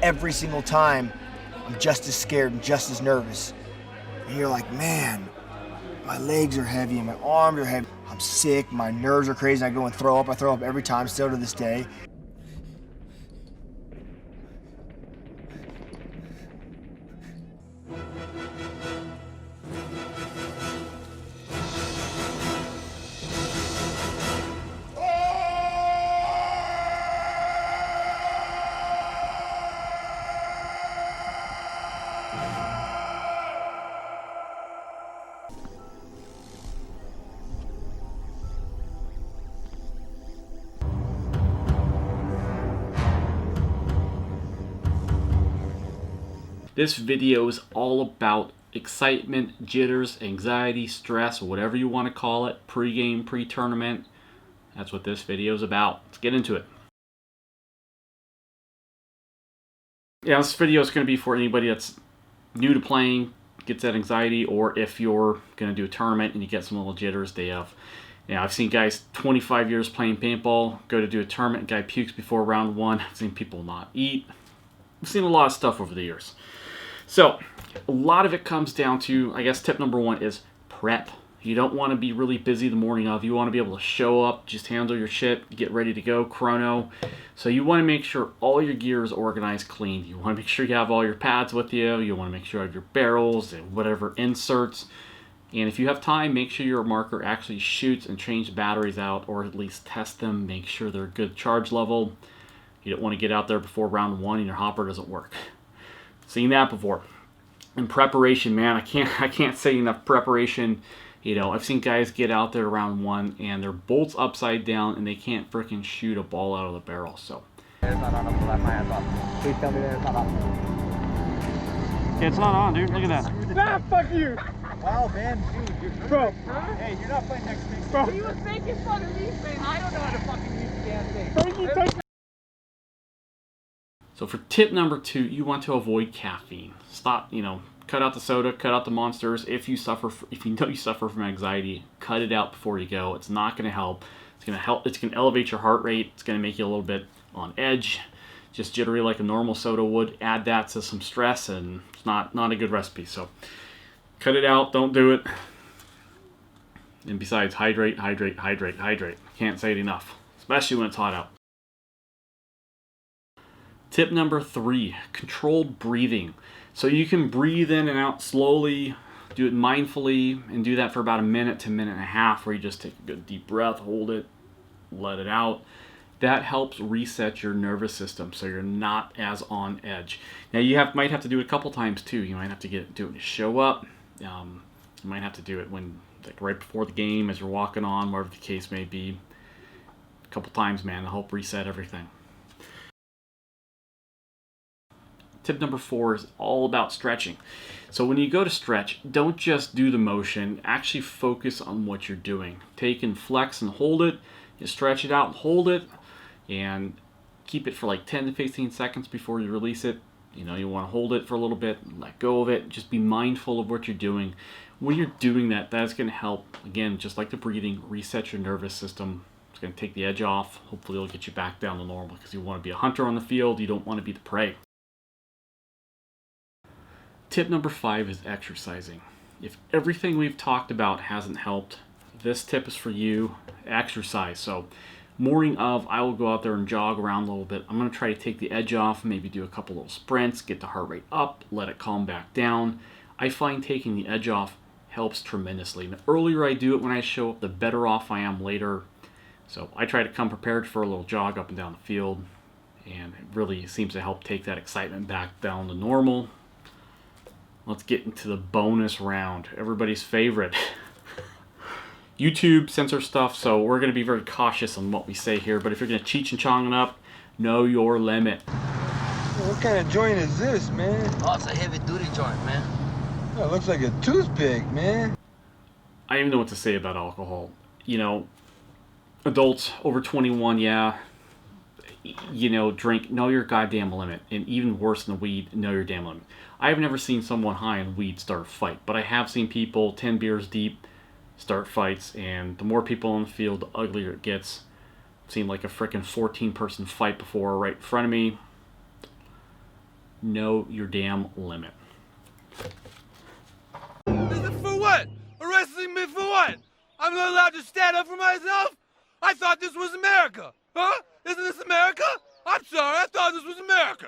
every single time, I'm just as scared and just as nervous. And you're like, man, my legs are heavy and my arms are heavy. I'm sick, my nerves are crazy, I go and throw up. I throw up every time, still to this day. This video is all about excitement, jitters, anxiety, stress, whatever you want to call it, pre-game, pre-tournament. That's what this video is about. Let's get into it. Yeah, this video is going to be for anybody that's new to playing, gets that anxiety, or if you're going to do a tournament and you get some little jitters. I've seen guys 25 years playing paintball go to do a tournament, guy pukes before round one. I've seen people not eat. I've seen a lot of stuff over the years. So, a lot of it comes down to, I guess tip number one is prep. You don't want to be really busy the morning of. You want to be able to show up, just handle your shit, get ready to go, chrono. So you want to make sure all your gear is organized, clean. You want to make sure you have all your pads with you. You want to make sure you have your barrels and whatever inserts. And if you have time, make sure your marker actually shoots and change batteries out, or at least test them. Make sure they're good charge level. You don't want to get out there before round one and your hopper doesn't work. Seen that before. In preparation, man, I can't say enough preparation. You know, I've seen guys get out there round one and their bolts upside down and they can't freaking shoot a ball out of the barrel. So It's not on. Please tell me that it's not on. it's not on, dude. Look at that. Nah, fuck you. Wow, man, dude, bro. Hey, you're not playing next week, bro. He was making fun of me saying I don't know how to fucking use the damn thing. Thank you. So for tip number two, you want to avoid caffeine. Stop, cut out the soda, cut out the monsters. If you know you suffer from anxiety, cut it out before you go. It's not going to help. It's going to elevate your heart rate. It's going to make you a little bit on edge, just jittery like a normal soda would. Add that to some stress, and it's not a good recipe. So cut it out. Don't do it. And besides, hydrate. Can't say it enough, especially when it's hot out. Tip number three, controlled breathing. So you can breathe in and out slowly, do it mindfully, and do that for about a minute to a minute and a half, where you just take a good deep breath, hold it, let it out. That helps reset your nervous system so you're not as on edge. Now you might have to do it a couple times too. You might have to do it to show up. You might have to do it right before the game, as you're walking on, wherever the case may be. A couple times, man, to help reset everything. Tip number four is all about stretching. So when you go to stretch, don't just do the motion. Actually focus on what you're doing. Take and flex and hold it. You stretch it out and hold it. And keep it for like 10 to 15 seconds before you release it. You want to hold it for a little bit, let go of it. Just be mindful of what you're doing. When you're doing that, that's going to help, again, just like the breathing, reset your nervous system. It's going to take the edge off. Hopefully it'll get you back down to normal, because you want to be a hunter on the field. You don't want to be the prey. Tip number five is exercising. If everything we've talked about hasn't helped, this tip is for you. Exercise. So morning of, I will go out there and jog around a little bit. I'm going to try to take the edge off, maybe do a couple little sprints, get the heart rate up, let it calm back down. I find taking the edge off helps tremendously. The earlier I do it when I show up, the better off I am later. So I try to come prepared for a little jog up and down the field, and it really seems to help take that excitement back down to normal. Let's get into the bonus round. Everybody's favorite. YouTube censor stuff, so we're going to be very cautious on what we say here. But if you're going to Cheech and Chong it up, know your limit. What kind of joint is this, man? Oh, it's a heavy duty joint, man. Oh, it looks like a toothpick, man. I don't even know what to say about alcohol. Adults over 21, yeah. Drink, know your goddamn limit. And even worse than weed, know your damn limit. I've never seen someone high on weed start a fight, but I have seen people 10 beers deep start fights, and the more people on the field, the uglier it gets. I've seen like a freaking 14-person fight before right in front of me. know your damn limit. For what? Arresting me for what? I'm not allowed to stand up for myself? I thought this was America. Huh? Isn't this America? I'm sorry, I thought this was America.